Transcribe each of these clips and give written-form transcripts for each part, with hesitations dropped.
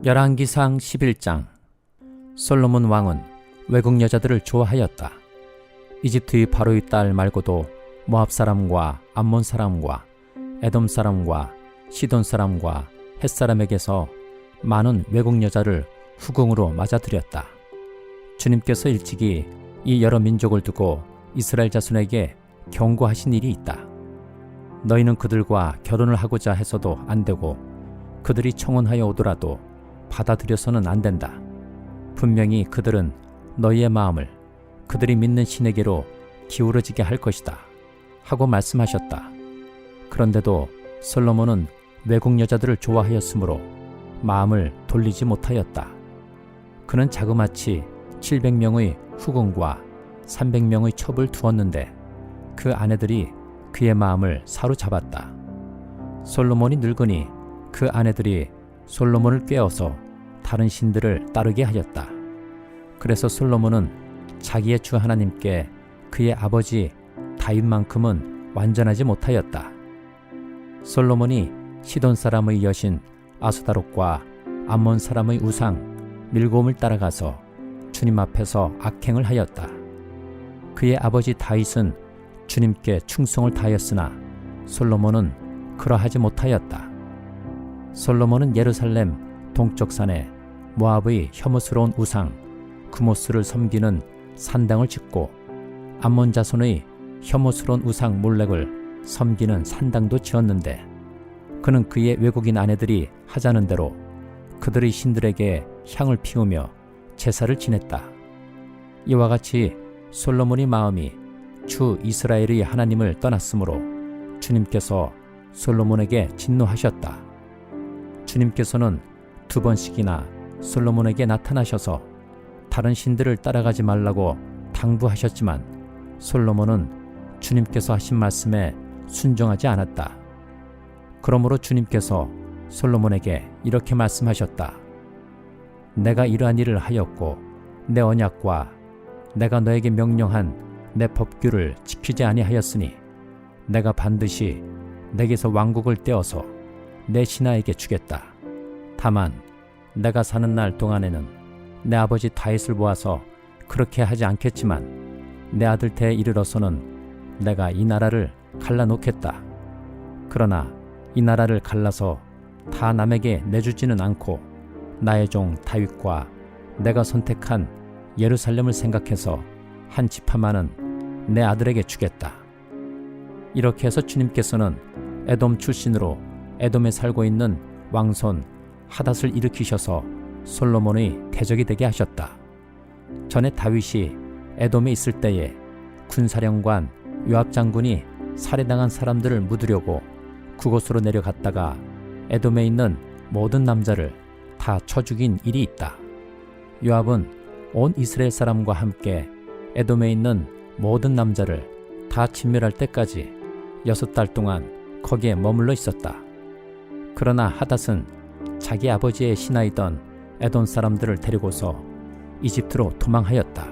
열왕기상 11장. 솔로몬 왕은 외국 여자들을 좋아하였다. 이집트의 바로의 딸 말고도 모압 사람과 암몬 사람과 에돔 사람과 시돈 사람과 헷 사람에게서 많은 외국 여자를 후궁으로 맞아들였다. 주님께서 일찍이 이 여러 민족을 두고 이스라엘 자손에게 경고하신 일이 있다. 너희는 그들과 결혼을 하고자 해서도 안 되고 그들이 청혼하여 오더라도 받아들여서는 안 된다. 분명히 그들은 너희의 마음을 그들이 믿는 신에게로 기울어지게 할 것이다 하고 말씀하셨다. 그런데도 솔로몬은 외국 여자들을 좋아하였으므로 마음을 돌리지 못하였다. 그는 자그마치 700명의 후궁과 300명의 첩을 두었는데 그 아내들이 그의 마음을 사로잡았다. 솔로몬이 늙으니 그 아내들이 솔로몬을 꾀어서 다른 신들을 따르게 하였다. 그래서 솔로몬은 자기의 주 하나님께 그의 아버지 다윗만큼은 완전하지 못하였다. 솔로몬이 시돈 사람의 여신 아수다롯과 암몬 사람의 우상 밀곰을 따라가서 주님 앞에서 악행을 하였다. 그의 아버지 다윗은 주님께 충성을 다하였으나 솔로몬은 그러하지 못하였다. 솔로몬은 예루살렘 동쪽 산에 모압의 혐오스러운 우상 그모스를 섬기는 산당을 짓고 암몬 자손의 혐오스러운 우상 몰렉을 섬기는 산당도 지었는데 그는 그의 외국인 아내들이 하자는 대로 그들의 신들에게 향을 피우며 제사를 지냈다. 이와 같이 솔로몬의 마음이 주 이스라엘의 하나님을 떠났으므로 주님께서 솔로몬에게 진노하셨다. 주님께서는 2번씩이나 솔로몬에게 나타나셔서 다른 신들을 따라가지 말라고 당부하셨지만 솔로몬은 주님께서 하신 말씀에 순종하지 않았다. 그러므로 주님께서 솔로몬에게 이렇게 말씀하셨다. 내가 이러한 일을 하였고 내 언약과 내가 너에게 명령한 내 법규를 지키지 아니하였으니 내가 반드시 내게서 왕국을 떼어서 내 신하에게 주겠다. 다만 내가 사는 날 동안에는 내 아버지 다윗을 모아서 그렇게 하지 않겠지만 내 아들 때에 이르러서는 내가 이 나라를 갈라놓겠다. 그러나 이 나라를 갈라서 다 남에게 내주지는 않고 나의 종 다윗과 내가 선택한 예루살렘을 생각해서 한 지파만은 내 아들에게 주겠다. 이렇게 해서 주님께서는 에돔 출신으로 에돔에 살고 있는 왕손 하닷을 일으키셔서 솔로몬의 대적이 되게 하셨다. 전에 다윗이 에돔에 있을 때에 군사령관 요압 장군이 살해당한 사람들을 묻으려고 그곳으로 내려갔다가 에돔에 있는 모든 남자를 다 쳐 죽인 일이 있다. 요압은 온 이스라엘 사람과 함께 에돔에 있는 모든 남자를 다 진멸할 때까지 6달 동안 거기에 머물러 있었다. 그러나 하닷은 자기 아버지의 신하이던 에돔 사람들을 데리고서 이집트로 도망하였다.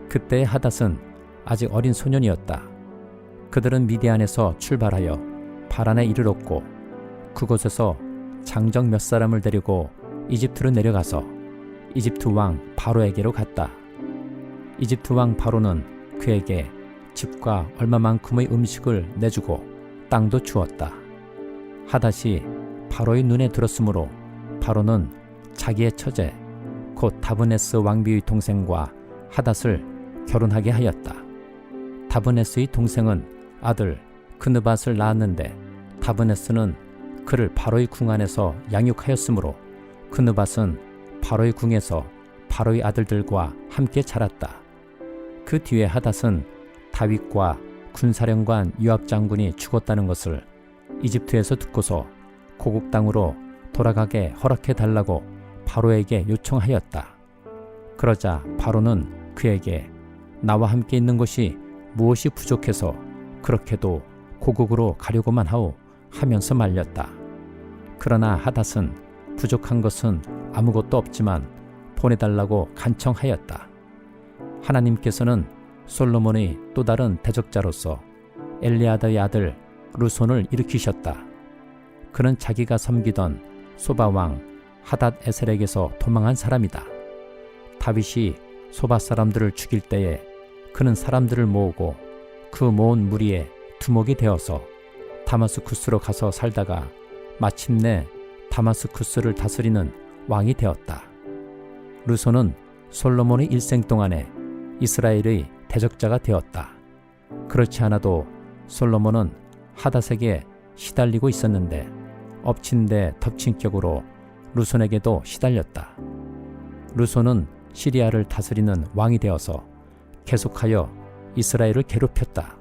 그때 하닷은 아직 어린 소년이었다. 그들은 미디안에서 출발하여 바란에 이르렀고 그곳에서 장정 몇 사람을 데리고 이집트로 내려가서 이집트 왕 바로에게로 갔다. 이집트 왕 바로는 그에게 집과 얼마만큼의 음식을 내주고 땅도 주었다. 하닷이 바로의 눈에 들었으므로 바로는 자기의 처제 곧 다브네스 왕비의 동생과 하닷을 결혼하게 하였다. 다브네스의 동생은 아들 그느밧을 낳았는데 다브네스는 그를 바로의 궁 안에서 양육하였으므로 그느밧은 바로의 궁에서 바로의 아들들과 함께 자랐다. 그 뒤에 하닷은 다윗과 군사령관 요압 장군이 죽었다는 것을 이집트에서 듣고서 고국 땅으로 돌아가게 허락해 달라고 바로에게 요청하였다. 그러자 바로는 그에게 나와 함께 있는 것이 무엇이 부족해서 그렇게도 고국으로 가려고만 하오 하면서 말렸다. 그러나 하닷은 부족한 것은 아무것도 없지만 보내달라고 간청하였다. 하나님께서는 솔로몬의 또 다른 대적자로서 엘리아다의 아들 루손을 일으키셨다. 그는 자기가 섬기던 소바왕 하닷 에셀에게서 도망한 사람이다. 다윗이 소바 사람들을 죽일 때에 그는 사람들을 모으고 그 모은 무리에 두목이 되어서 다마스쿠스로 가서 살다가 마침내 다마스쿠스를 다스리는 왕이 되었다. 르손은 솔로몬의 일생 동안에 이스라엘의 대적자가 되었다. 그렇지 않아도 솔로몬은 하닷에게 시달리고 있었는데 엎친 데 덮친 격으로 르손에게도 시달렸다. 르손은 시리아를 다스리는 왕이 되어서 계속하여 이스라엘을 괴롭혔다.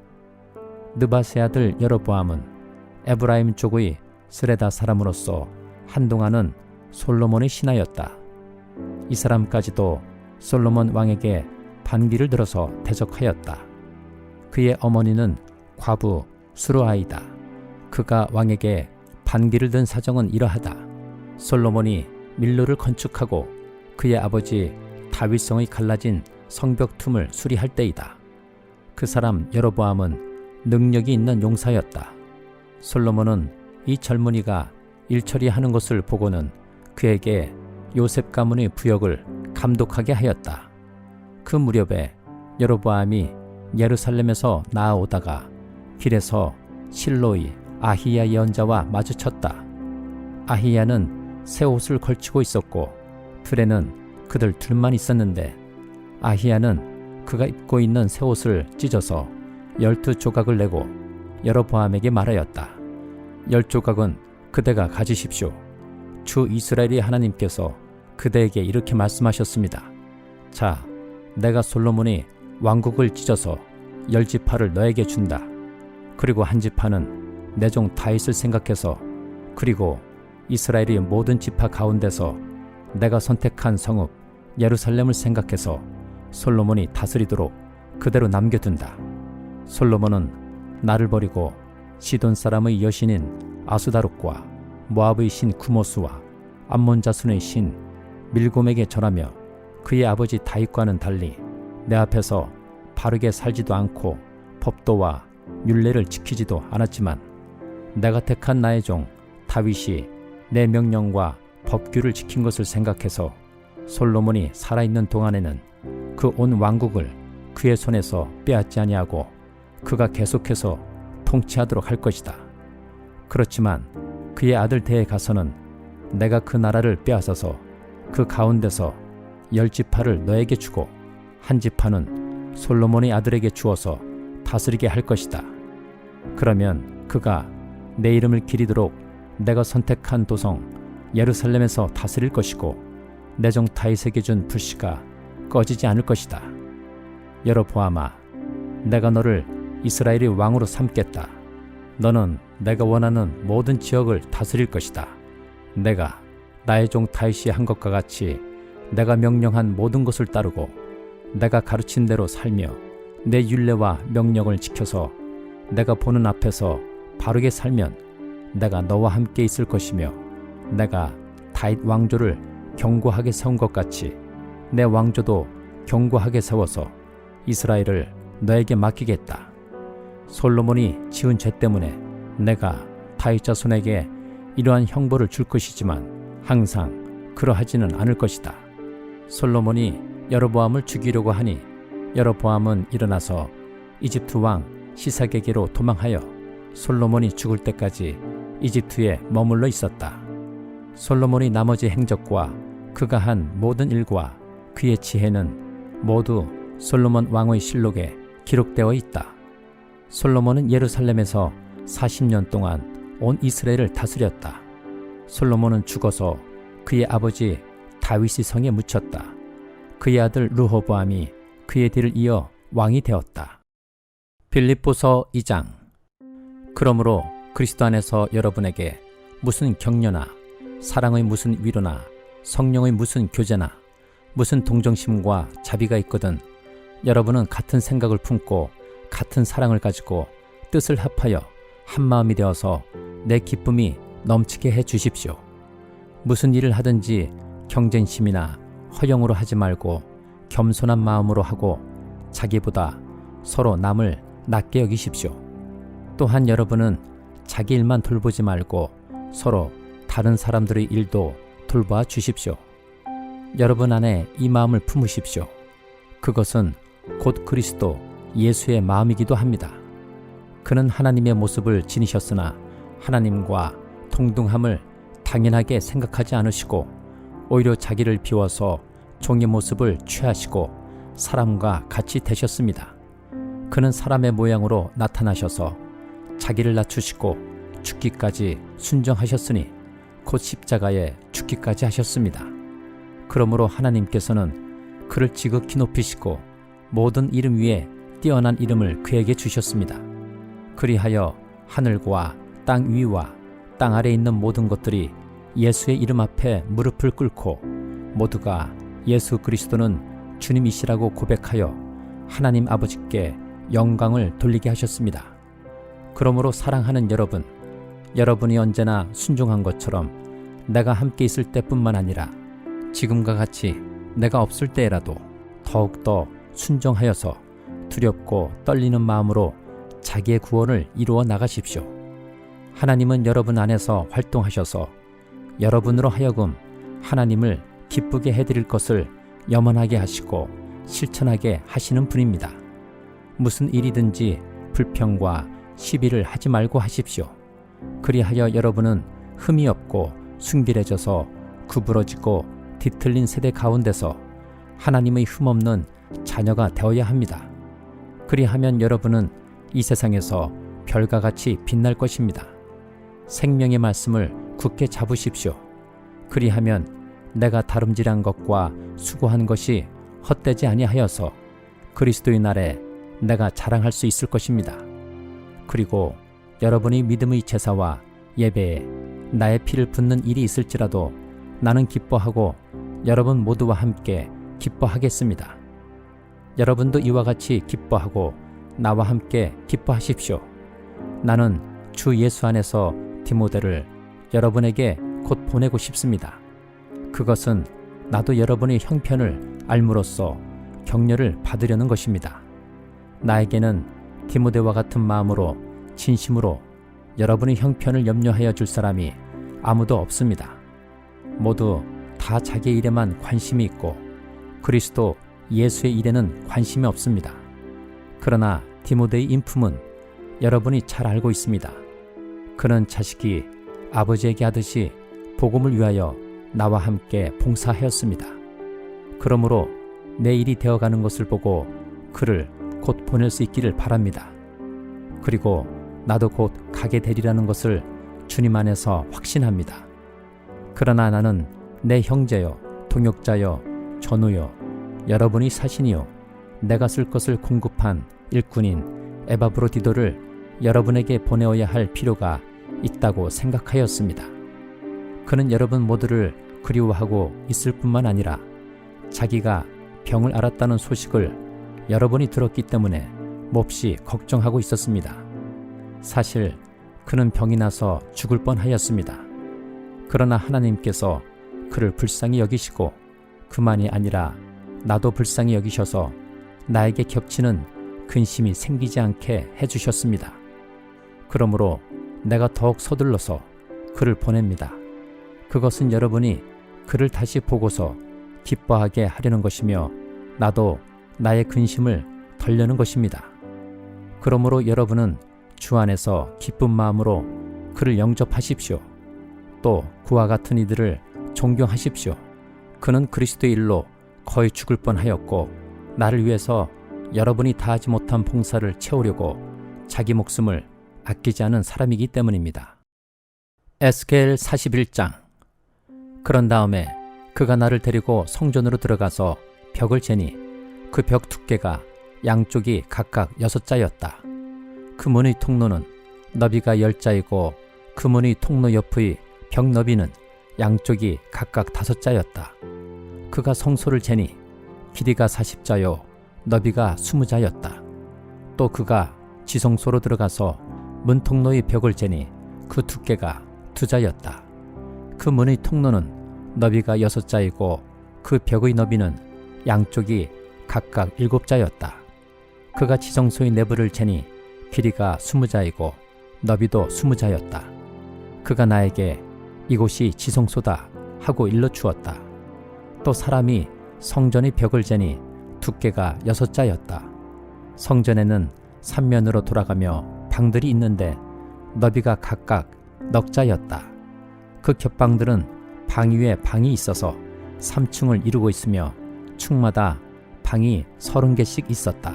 느밧의 아들 여로보암은 에브라임 쪽의 스레다 사람으로서 한동안은 솔로몬의 신하였다. 이 사람까지도 솔로몬 왕에게 반기를 들어서 대적하였다. 그의 어머니는 과부 수르아이다. 그가 왕에게 반기를 든 사정은 이러하다. 솔로몬이 밀로를 건축하고 그의 아버지 다윗성의 갈라진 성벽 틈을 수리할 때이다. 그 사람 여로보암은 능력이 있는 용사였다. 솔로몬은 이 젊은이가 일처리하는 것을 보고는 그에게 요셉 가문의 부역을 감독하게 하였다. 그 무렵에 여로보암이 예루살렘에서 나아오다가 길에서 실로의 아히야 예언자와 마주쳤다. 아히야는 새 옷을 걸치고 있었고 틀에는 그들 둘만 있었는데 아히야는 그가 입고 있는 새 옷을 찢어서 12조각을 내고 여로보암에게 말하였다. 10조각은 그대가 가지십시오. 주 이스라엘의 하나님께서 그대에게 이렇게 말씀하셨습니다. 자, 내가 솔로몬이 왕국을 찢어서 10지파를 너에게 준다. 그리고 한 지파는 내 종 다윗을 생각해서 그리고 이스라엘의 모든 지파 가운데서 내가 선택한 성읍 예루살렘을 생각해서 솔로몬이 다스리도록 그대로 남겨둔다. 솔로몬은 나를 버리고 시돈 사람의 여신인 아수다롯과 모압의 신 구모스와 암몬 자손의 신 밀곰에게 절하며 그의 아버지 다윗과는 달리 내 앞에서 바르게 살지도 않고 법도와 율례를 지키지도 않았지만 내가 택한 나의 종 다윗이 내 명령과 법규를 지킨 것을 생각해서 솔로몬이 살아있는 동안에는 그 온 왕국을 그의 손에서 빼앗지 아니하고 그가 계속해서 통치하도록 할 것이다. 그렇지만 그의 아들 때에 가서는 내가 그 나라를 빼앗아서 그 가운데서 10지파를 너에게 주고 한 지파는 솔로몬의 아들에게 주어서 다스리게 할 것이다. 그러면 그가 내 이름을 기리도록 내가 선택한 도성 예루살렘에서 다스릴 것이고 내 종 다윗에게 준 불씨가 꺼지지 않을 것이다. 여로보암아, 내가 너를 이스라엘의 왕으로 삼겠다. 너는 내가 원하는 모든 지역을 다스릴 것이다. 내가 나의 종 다윗이 한 것과 같이 내가 명령한 모든 것을 따르고 내가 가르친 대로 살며 내 율례와 명령을 지켜서 내가 보는 앞에서 바르게 살면 내가 너와 함께 있을 것이며 내가 다윗 왕조를 견고하게 세운 것 같이 내 왕조도 견고하게 세워서 이스라엘을 너에게 맡기겠다. 솔로몬이 지은 죄 때문에 내가 다윗 자손에게 이러한 형벌을 줄 것이지만 항상 그러하지는 않을 것이다. 솔로몬이 여로보암을 죽이려고 하니 여로보암은 일어나서 이집트 왕 시삭에게로 도망하여 솔로몬이 죽을 때까지 이집트에 머물러 있었다. 솔로몬의 나머지 행적과 그가 한 모든 일과 그의 지혜는 모두 솔로몬 왕의 실록에 기록되어 있다. 솔로몬은 예루살렘에서 40년 동안 온 이스라엘을 다스렸다. 솔로몬은 죽어서 그의 아버지 다윗의 성에 묻혔다. 그의 아들 르호보암이 그의 뒤를 이어 왕이 되었다. 빌립보서 2장. 그러므로 그리스도 안에서 여러분에게 무슨 격려나 사랑의 무슨 위로나 성령의 무슨 교제나 무슨 동정심과 자비가 있거든 여러분은 같은 생각을 품고 같은 사랑을 가지고 뜻을 합하여 한마음이 되어서 내 기쁨이 넘치게 해 주십시오. 무슨 일을 하든지 경쟁심이나 허영으로 하지 말고 겸손한 마음으로 하고 자기보다 서로 남을 낮게 여기십시오. 또한 여러분은 자기 일만 돌보지 말고 서로 다른 사람들의 일도 돌보아 주십시오. 여러분 안에 이 마음을 품으십시오. 그것은 곧 그리스도 예수의 마음이기도 합니다. 그는 하나님의 모습을 지니셨으나 하나님과 동등함을 당연하게 생각하지 않으시고 오히려 자기를 비워서 종의 모습을 취하시고 사람과 같이 되셨습니다. 그는 사람의 모양으로 나타나셔서 자기를 낮추시고 죽기까지 순종하셨으니 곧 십자가에 죽기까지 하셨습니다. 그러므로 하나님께서는 그를 지극히 높이시고 모든 이름 위에 뛰어난 이름을 그에게 주셨습니다. 그리하여 하늘과 땅 위와 땅 아래에 있는 모든 것들이 예수의 이름 앞에 무릎을 꿇고 모두가 예수 그리스도는 주님이시라고 고백하여 하나님 아버지께 영광을 돌리게 하셨습니다. 그러므로 사랑하는 여러분, 여러분이 언제나 순종한 것처럼 내가 함께 있을 때뿐만 아니라 지금과 같이 내가 없을 때라도 더욱더 순종하여서 두렵고 떨리는 마음으로 자기의 구원을 이루어 나가십시오. 하나님은 여러분 안에서 활동하셔서 여러분으로 하여금 하나님을 기쁘게 해드릴 것을 염원하게 하시고 실천하게 하시는 분입니다. 무슨 일이든지 불평과 시비를 하지 말고 하십시오. 그리하여 여러분은 흠이 없고 순결해져서 구부러지고 뒤틀린 세대 가운데서 하나님의 흠없는 자녀가 되어야 합니다. 그리하면 여러분은 이 세상에서 별과 같이 빛날 것입니다. 생명의 말씀을 굳게 잡으십시오. 그리하면 내가 다름질한 것과 수고한 것이 헛되지 아니하여서 그리스도의 날에 내가 자랑할 수 있을 것입니다. 그리고 여러분이 믿음의 제사와 예배에 나의 피를 붓는 일이 있을지라도 나는 기뻐하고 여러분 모두와 함께 기뻐하겠습니다. 여러분도 이와 같이 기뻐하고 나와 함께 기뻐하십시오. 나는 주 예수 안에서 디모데를 여러분에게 곧 보내고 싶습니다. 그것은 나도 여러분의 형편을 알므로써 격려를 받으려는 것입니다. 나에게는 디모데와 같은 마음으로 진심으로 여러분의 형편을 염려하여 줄 사람이 아무도 없습니다. 모두 다 자기의 일에만 관심이 있고 그리스도 예수의 일에는 관심이 없습니다. 그러나 디모데의 인품은 여러분이 잘 알고 있습니다. 그는 자식이 아버지에게 하듯이 복음을 위하여 나와 함께 봉사하였습니다. 그러므로 내 일이 되어가는 것을 보고 그를 곧 보낼 수 있기를 바랍니다. 그리고 나도 곧 가게 되리라는 것을 주님 안에서 확신합니다. 그러나 나는 내 형제여, 동역자여, 전우여, 여러분이 사신이요, 내가 쓸 것을 공급한 일꾼인 에바브로디도를 여러분에게 보내어야 할 필요가 있다고 생각하였습니다. 그는 여러분 모두를 그리워하고 있을 뿐만 아니라 자기가 병을 앓았다는 소식을 여러분이 들었기 때문에 몹시 걱정하고 있었습니다. 사실 그는 병이 나서 죽을 뻔하였습니다. 그러나 하나님께서 그를 불쌍히 여기시고 그만이 아니라 나도 불쌍히 여기셔서 나에게 겹치는 근심이 생기지 않게 해주셨습니다. 그러므로 내가 더욱 서둘러서 그를 보냅니다. 그것은 여러분이 그를 다시 보고서 기뻐하게 하려는 것이며 나도 나의 근심을 덜려는 것입니다. 그러므로 여러분은 주 안에서 기쁜 마음으로 그를 영접하십시오. 또 그와 같은 이들을 존경하십시오. 그는 그리스도의 일로 거의 죽을 뻔하였고 나를 위해서 여러분이 다하지 못한 봉사를 채우려고 자기 목숨을 아끼지 않은 사람이기 때문입니다. 에스겔 41장. 그런 다음에 그가 나를 데리고 성전으로 들어가서 벽을 재니 그 벽 두께가 양쪽이 각각 6자였다. 그 문의 통로는 너비가 10자이고 그 문의 통로 옆의 벽 너비는 양쪽이 각각 5자였다. 그가 성소를 재니 길이가 40자요 너비가 20자였다. 또 그가 지성소로 들어가서 문 통로의 벽을 재니 그 두께가 2자였다. 그 문의 통로는 너비가 6자이고 그 벽의 너비는 양쪽이 각각 7자였다. 그가 지성소의 내부를 재니 길이가 20자이고 너비도 20자였다. 그가 나에게 이곳이 지성소다 하고 일러주었다. 또 사람이 성전의 벽을 재니 두께가 6자였다. 성전에는 3면으로 돌아가며 방들이 있는데 너비가 각각 넉 자였다. 그 겹방들은 방 위에 방이 있어서 3층을 이루고 있으며 층마다 방이 30개씩 있었다.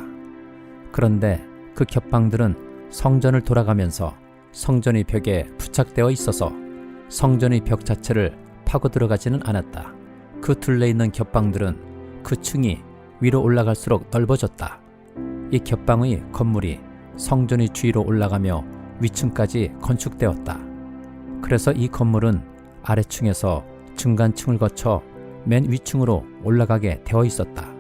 그런데 그 겹방들은 성전을 돌아가면서 성전의 벽에 부착되어 있어서 성전의 벽 자체를 파고 들어가지는 않았다. 그 둘레 있는 겹방들은 그 층이 위로 올라갈수록 넓어졌다. 이 겹방의 건물이 성전의 주위로 올라가며 위층까지 건축되었다. 그래서 이 건물은 아래층에서 중간층을 거쳐 맨 위층으로 올라가게 되어 있었다.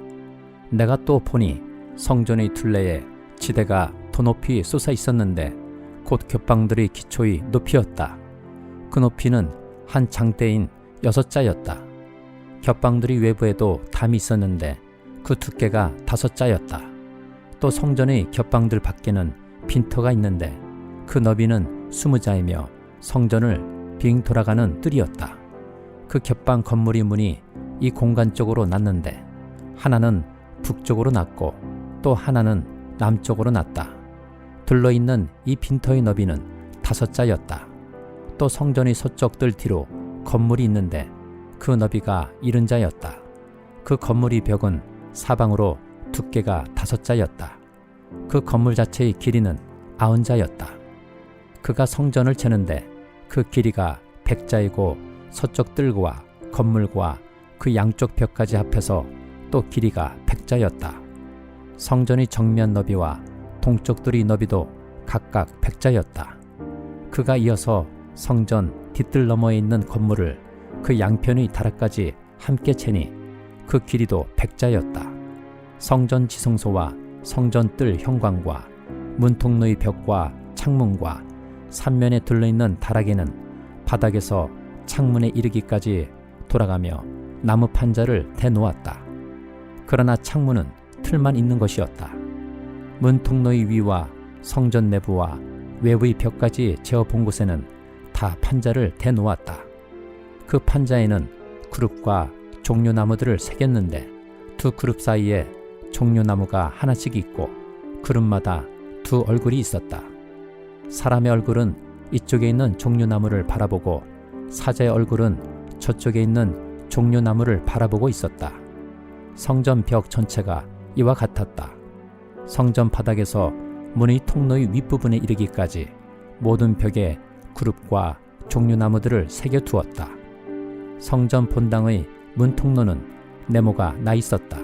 내가 또 보니 성전의 둘레에 지대가 더 높이 솟아 있었는데 곧 겹방들의 기초의 높이였다. 그 높이는 한 장대인 6자였다. 겹방들의 외부에도 담이 있었는데 그 두께가 5자였다. 또 성전의 겹방들 밖에는 빈터가 있는데 그 너비는 20자이며 성전을 빙 돌아가는 뜰이었다. 그 겹방 건물의 문이 이 공간 쪽으로 났는데 하나는 북쪽으로 났고 또 하나는 남쪽으로 났다. 둘러있는 이 빈터의 너비는 5자였다. 또 성전의 서쪽 뜰 뒤로 건물이 있는데 그 너비가 70자였다. 그 건물의 벽은 사방으로 두께가 5자였다. 그 건물 자체의 길이는 90자였다. 그가 성전을 재는데 그 길이가 100자이고 서쪽 뜰과 건물과 그 양쪽 벽까지 합해서 또 길이가 100자였다. 성전의 정면 너비와 동쪽 뜰의 너비도 각각 100자였다. 그가 이어서 성전 뒷뜰 너머에 있는 건물을 그 양편의 다락까지 함께 채니 그 길이도 100자였다. 성전 지성소와 성전 뜰 현관과 문통로의 벽과 창문과 삼면에 둘러있는 다락에는 바닥에서 창문에 이르기까지 돌아가며 나무 판자를 대놓았다. 그러나 창문은 틀만 있는 것이었다. 문통로의 위와 성전 내부와 외부의 벽까지 재어본 곳에는 다 판자를 대놓았다. 그 판자에는 그룹과 종려나무들을 새겼는데 두 그룹 사이에 종려나무가 하나씩 있고 그룹마다 두 얼굴이 있었다. 사람의 얼굴은 이쪽에 있는 종려나무를 바라보고 사자의 얼굴은 저쪽에 있는 종려나무를 바라보고 있었다. 성전 벽 전체가 이와 같았다. 성전 바닥에서 문의 통로의 윗부분에 이르기까지 모든 벽에 그룹과 종려나무들을 새겨두었다. 성전 본당의 문 통로는 네모가 나 있었다.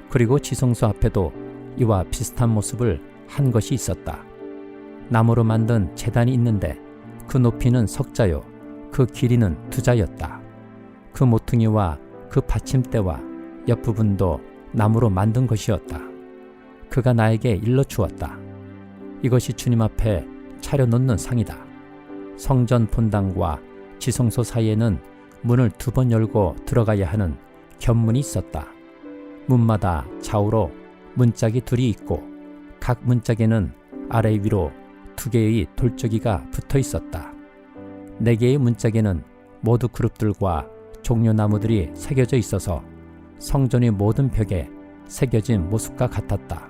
그리고 지성소 앞에도 이와 비슷한 모습을 한 것이 있었다. 나무로 만든 제단이 있는데 그 높이는 3자요 그 길이는 2자였다. 그 모퉁이와 그 받침대와 옆부분도 나무로 만든 것이었다. 그가 나에게 일러주었다. 이것이 주님 앞에 차려놓는 상이다. 성전 본당과 지성소 사이에는 문을 2번 열고 들어가야 하는 견문이 있었다. 문마다 좌우로 문짝이 2이 있고 각 문짝에는 아래 위로 2개의 돌저기가 붙어 있었다. 4개의 문짝에는 모두 그룹들과 종려나무들이 새겨져 있어서 성전의 모든 벽에 새겨진 모습과 같았다.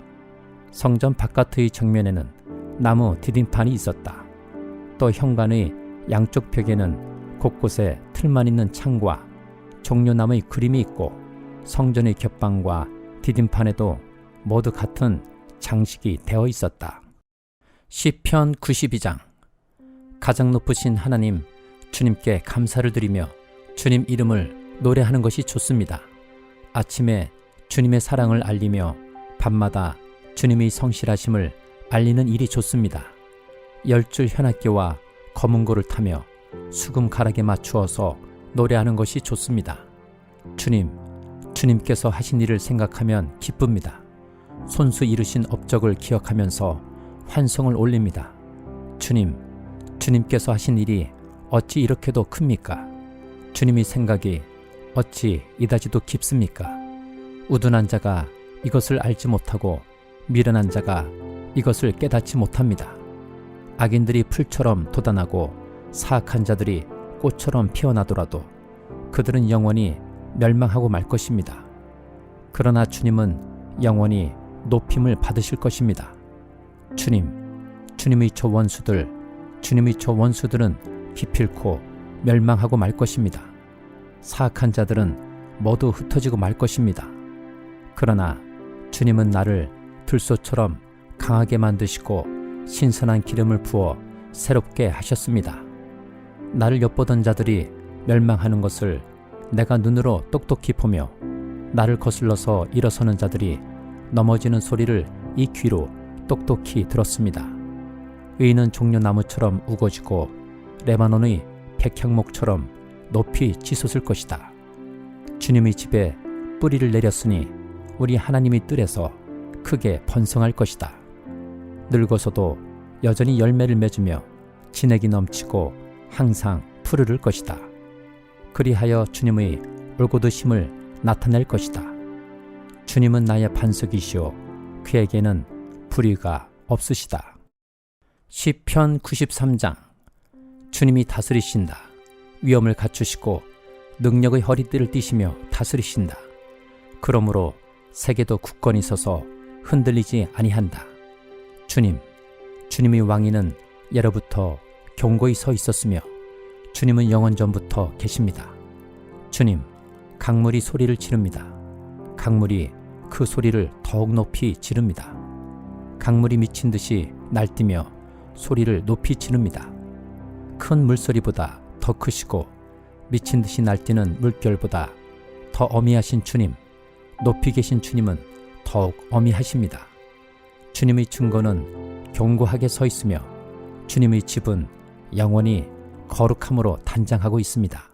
성전 바깥의 정면에는 나무 디딤판이 있었다. 또 현관의 양쪽 벽에는 곳곳에 틀만 있는 창과 종려나무의 그림이 있고 성전의 겹방과 디딤판에도 모두 같은 장식이 되어 있었다. 시편 92장. 가장 높으신 하나님, 주님께 감사를 드리며 주님 이름을 노래하는 것이 좋습니다. 아침에 주님의 사랑을 알리며 밤마다 주님의 성실하심을 알리는 일이 좋습니다. 10줄 현악기와 검은고를 타며 수금 가락에 맞추어서 노래하는 것이 좋습니다. 주님께서 하신 일을 생각하면 기쁩니다. 손수 이루신 업적을 기억하면서 환송을 올립니다. 주님께서 하신 일이 어찌 이렇게도 큽니까? 주님의 생각이 어찌 이다지도 깊습니까? 우둔한 자가 이것을 알지 못하고 미련한 자가 이것을 깨닫지 못합니다. 악인들이 풀처럼 돋아나고 사악한 자들이 꽃처럼 피어나더라도 그들은 영원히 멸망하고 말 것입니다. 그러나 주님은 영원히 높임을 받으실 것입니다. 주님의 저 원수들은 기필코 멸망하고 말 것입니다. 사악한 자들은 모두 흩어지고 말 것입니다. 그러나 주님은 나를 들소처럼 강하게 만드시고 신선한 기름을 부어 새롭게 하셨습니다. 나를 엿보던 자들이 멸망하는 것을 내가 눈으로 똑똑히 보며 나를 거슬러서 일어서는 자들이 넘어지는 소리를 이 귀로 똑똑히 들었습니다. 의인은 종려나무처럼 우거지고 레바논의 백향목처럼 높이 치솟을 것이다. 주님의 집에 뿌리를 내렸으니 우리 하나님의 뜰에서 크게 번성할 것이다. 늙어서도 여전히 열매를 맺으며 진액이 넘치고 항상 푸르를 것이다. 그리하여 주님의 올곧으심을 나타낼 것이다. 주님은 나의 반석이시오 그에게는 불의가 없으시다. 시편 93장. 주님이 다스리신다. 위엄을 갖추시고 능력의 허리띠를 띠시며 다스리신다. 그러므로 세계도 굳건히 서서 흔들리지 아니한다. 주님의 왕위는 예로부터 견고히 서 있었으며 주님은 영원전부터 계십니다. 주님, 강물이 소리를 지릅니다. 강물이 그 소리를 더욱 높이 지릅니다. 강물이 미친 듯이 날뛰며 소리를 높이 지릅니다. 큰 물소리보다 더 크시고 미친 듯이 날뛰는 물결보다 더 어미하신 주님, 높이 계신 주님은 더욱 어미하십니다. 주님의 증거는 견고하게 서 있으며 주님의 집은 영원히 거룩함으로 단장하고 있습니다.